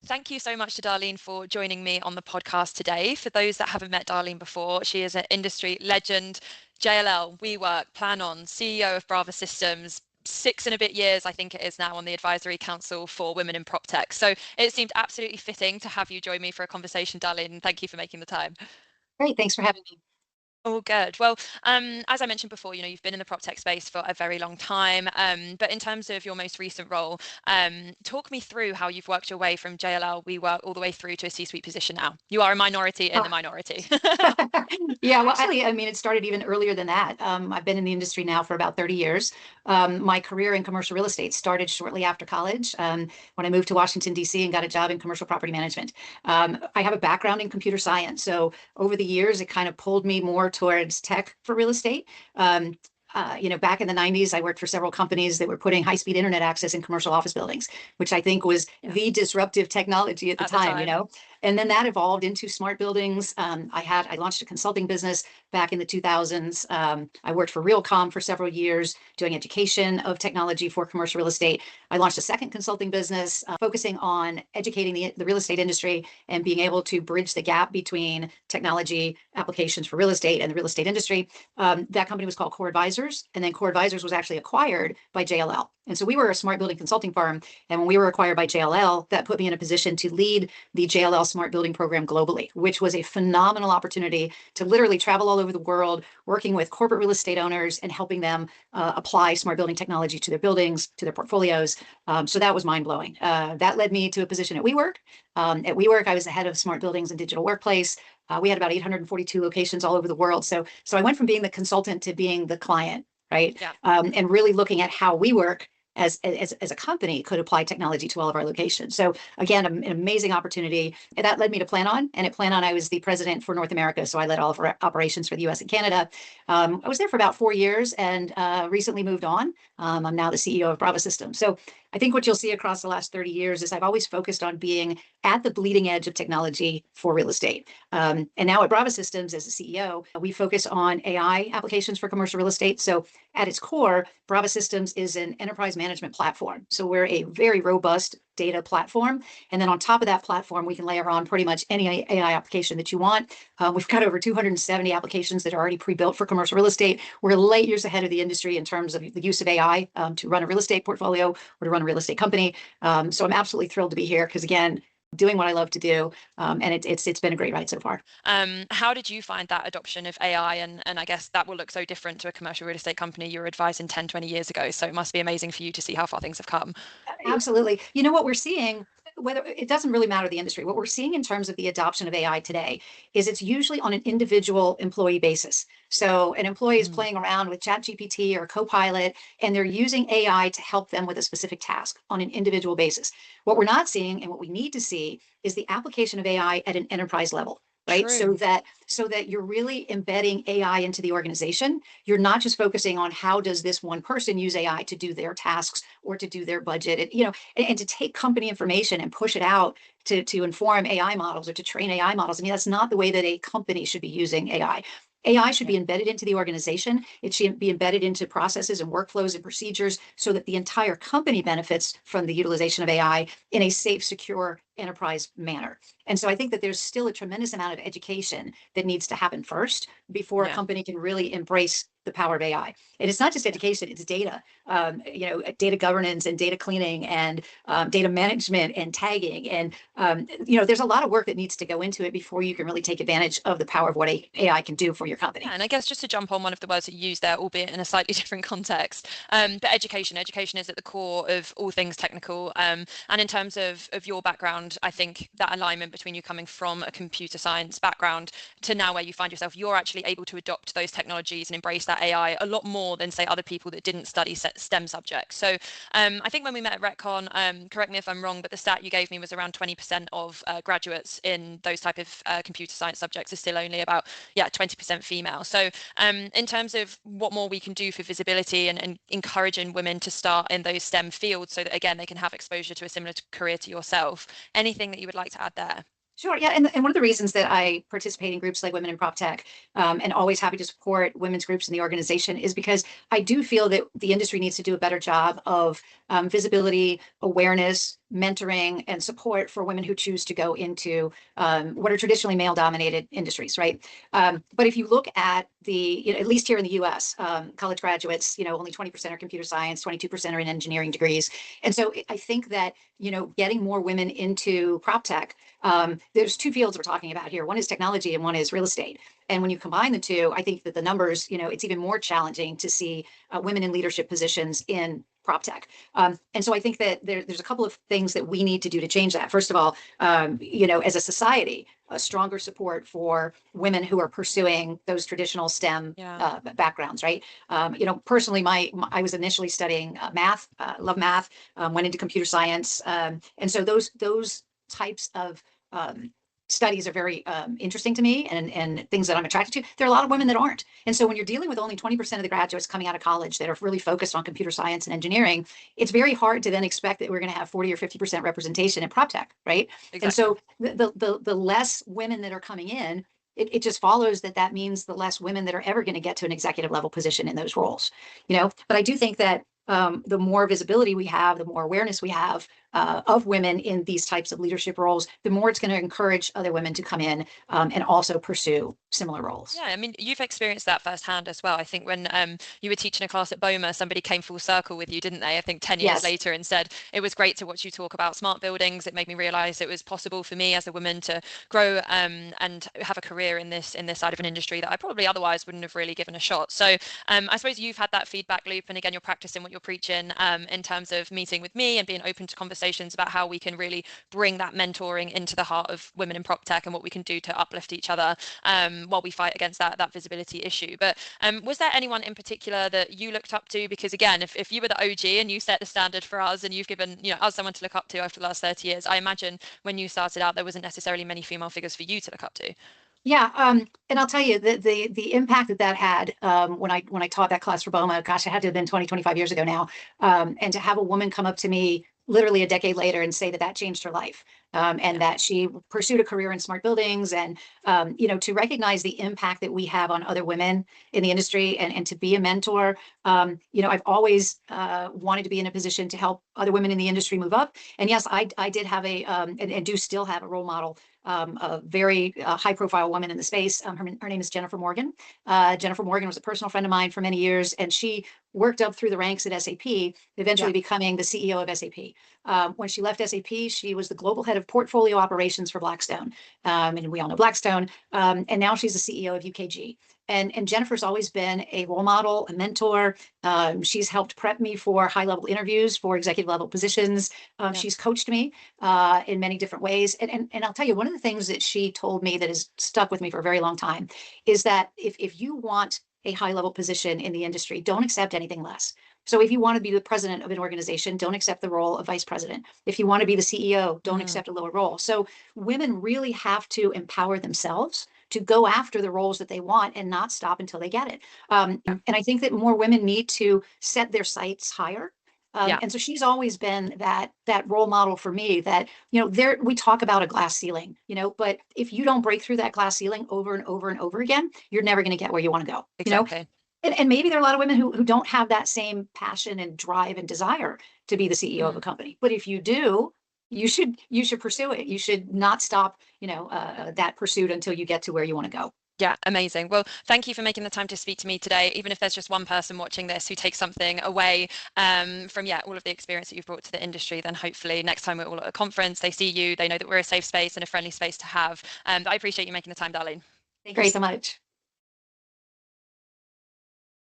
Thank you so much to Darlene for joining me on the podcast today. For those that haven't met Darlene before, she is an industry legend, JLL, WeWork, Planon, CEO of Brava Systems, 6 and a bit years, I think it is now, on the Advisory Council for Women in PropTech. So it seemed absolutely fitting to have you join me for a conversation, Darlene, and thank you for making the time. Great, thanks for having me. All good. Well, as I mentioned before, you've been in the prop tech space for a very long time. But in terms of your most recent role, talk me through how you've worked your way from JLL, WeWork, all the way through to a C-suite position now. You are a minority in the minority. Yeah, well, actually, I mean, it started even earlier than that. I've been in the industry now for about 30 years. My career in commercial real estate started shortly after college when I moved to Washington, D.C. and got a job in commercial property management. I have a background in computer science. So over the years, it kind of pulled me more towards tech for real estate. Back in the 90s, I worked for several companies that were putting high-speed internet access in commercial office buildings, which I think was the disruptive technology at the time. And then that evolved into smart buildings. I launched a consulting business back in the 2000s. I worked for Realcomm for several years, doing education of technology for commercial real estate. I launched a second consulting business focusing on educating the real estate industry and being able to bridge the gap between technology applications for real estate and the real estate industry. That company was called Core Advisors, and then Core Advisors was actually acquired by JLL. And so we were a smart building consulting firm. And when we were acquired by JLL, that put me in a position to lead the JLL Smart Building Program globally, which was a phenomenal opportunity to literally travel all over the world, working with corporate real estate owners and helping them apply smart building technology to their buildings, to their portfolios. So that was mind blowing. That led me to a position at WeWork. At WeWork, I was the head of smart buildings and digital workplace. We had about 842 locations all over the world. So I went from being the consultant to being the client, right? Yeah. And really looking at how WeWork as a company could apply technology to all of our locations. So again, an amazing opportunity. And that led me to Planon. And at Planon, I was the president for North America. So I led all of our operations for the US and Canada. I was there for about 4 years and recently moved on. I'm now the CEO of Brava Systems. So I think what you'll see across the last 30 years is I've always focused on being at the bleeding edge of technology for real estate. And now at Brava Systems, as a CEO, we focus on AI applications for commercial real estate. So at its core, Brava Systems is an enterprise management platform. So we're a very robust data platform. And then on top of that platform, we can layer on pretty much any AI application that you want. We've got over 270 applications that are already pre-built for commercial real estate. We're light years ahead of the industry in terms of the use of AI to run a real estate portfolio or to run a real estate company. So I'm absolutely thrilled to be here because, again, doing what I love to do. And it's been a great ride so far. How did you find that adoption of AI? And I guess that will look so different to a commercial real estate company you were advising 10, 20 years ago. So it must be amazing for you to see how far things have come. Absolutely. You know what we're seeing, whether it doesn't really matter the industry, what we're seeing in terms of the adoption of AI today is it's usually on an individual employee basis. So an employee is playing around with ChatGPT or Copilot, and they're using AI to help them with a specific task on an individual basis. What we're not seeing and what we need to see is the application of AI at an enterprise level. Right. True. So that you're really embedding AI into the organization. You're not just focusing on how does this one person use AI to do their tasks or to do their budget, and to take company information and push it out to inform AI models or to train AI models. I mean, that's not the way that a company should be using AI. AI should be embedded into the organization. It should be embedded into processes and workflows and procedures so that the entire company benefits from the utilization of AI in a safe, secure enterprise manner. And so I think that there's still a tremendous amount of education that needs to happen first before a company can really embrace the power of AI. And it's not just education, it's data, data governance and data cleaning and data management and tagging. And, there's a lot of work that needs to go into it before you can really take advantage of the power of what AI can do for your company. Yeah, and I guess just to jump on one of the words that you used there, albeit in a slightly different context, but education is at the core of all things technical. And in terms of your background, I think that alignment between you coming from a computer science background to now where you find yourself, you're actually able to adopt those technologies and embrace that AI a lot more than, say, other people that didn't study STEM subjects. So I think when we met at RecCon, correct me if I'm wrong, but the stat you gave me was around 20% of graduates in those type of computer science subjects are still only about 20% female. So in terms of what more we can do for visibility and encouraging women to start in those STEM fields so that, again, they can have exposure to a similar career to yourself, anything that you would like to add there? Sure. Yeah. And one of the reasons that I participate in groups like Women in PropTech and always happy to support women's groups in the organization is because I do feel that the industry needs to do a better job of visibility, awareness, mentoring and support for women who choose to go into what are traditionally male-dominated industries, right? But if you look at at least here in the U.S., college graduates, only 20% are computer science, 22% are in engineering degrees. And so I think that, getting more women into PropTech, there's two fields we're talking about here. One is technology and one is real estate. And when you combine the two, I think that the numbers, it's even more challenging to see women in leadership positions in PropTech. And so I think that there's a couple of things that we need to do to change that. First of all, as a society, a stronger support for women who are pursuing those traditional STEM backgrounds, right? Personally, I was initially studying math, love math, went into computer science. And so those types of studies are very interesting to me and things that I'm attracted to. There are a lot of women that aren't. And so when you're dealing with only 20% of the graduates coming out of college that are really focused on computer science and engineering, it's very hard to then expect that we're going to have 40 or 50% representation in PropTech, right? Exactly. And so the less women that are coming in, it just follows that means the less women that are ever going to get to an executive level position in those roles, But I do think that the more visibility we have, the more awareness we have of women in these types of leadership roles, the more it's going to encourage other women to come in and also pursue similar roles. Yeah, I mean, you've experienced that firsthand as well. I think when you were teaching a class at BOMA, somebody came full circle with you, didn't they? I think 10 years later, and said, it was great to watch you talk about smart buildings. It made me realize it was possible for me as a woman to grow and have a career in this side of an industry that I probably otherwise wouldn't have really given a shot. So I suppose you've had that feedback loop, and again, you're practicing what you're preaching in terms of meeting with me and being open to conversations about how we can really bring that mentoring into the heart of women in PropTech and what we can do to uplift each other while we fight against that visibility issue. But was there anyone in particular that you looked up to? Because again, if you were the OG and you set the standard for us and you've given us someone to look up to after the last 30 years, I imagine when you started out, there wasn't necessarily many female figures for you to look up to. Yeah, and I'll tell you the impact that had when I taught that class for BOMA, gosh, it had to have been 25 years ago now, and to have a woman come up to me literally a decade later and say that changed her life, and that she pursued a career in smart buildings, and to recognize the impact that we have on other women in the industry, and to be a mentor. I've always wanted to be in a position to help other women in the industry move up. And yes, I did have and do still have a role model, a very high profile woman in the space. Her name is Jennifer Morgan. Jennifer Morgan was a personal friend of mine for many years, and she worked up through the ranks at SAP, eventually becoming the CEO of SAP. When she left SAP, she was the global head of portfolio operations for Blackstone. And we all know Blackstone. And now she's the CEO of UKG. And Jennifer's always been a role model, a mentor. She's helped prep me for high-level interviews for executive-level positions. She's coached me in many different ways. And I'll tell you, one of the things that she told me that has stuck with me for a very long time is that if you want a high-level position in the industry, don't accept anything less. So if you want to be the president of an organization, don't accept the role of vice president. If you want to be the CEO, don't accept a lower role. So women really have to empower themselves to go after the roles that they want and not stop until they get it. And I think that more women need to set their sights higher. And so she's always been that role model for me, that, we talk about a glass ceiling, but if you don't break through that glass ceiling over and over and over again, you're never going to get where you want to go. Exactly. And maybe there are a lot of women who don't have that same passion and drive and desire to be the CEO of a company. But if you do, you should pursue it. You should not stop, that pursuit until you get to where you want to go. Yeah, amazing. Well, thank you for making the time to speak to me today. Even if there's just one person watching this who takes something away from all of the experience that you've brought to the industry, then hopefully next time we're all at a conference, they see you, they know that we're a safe space and a friendly space to have. I appreciate you making the time, Darlene. Thank you so much.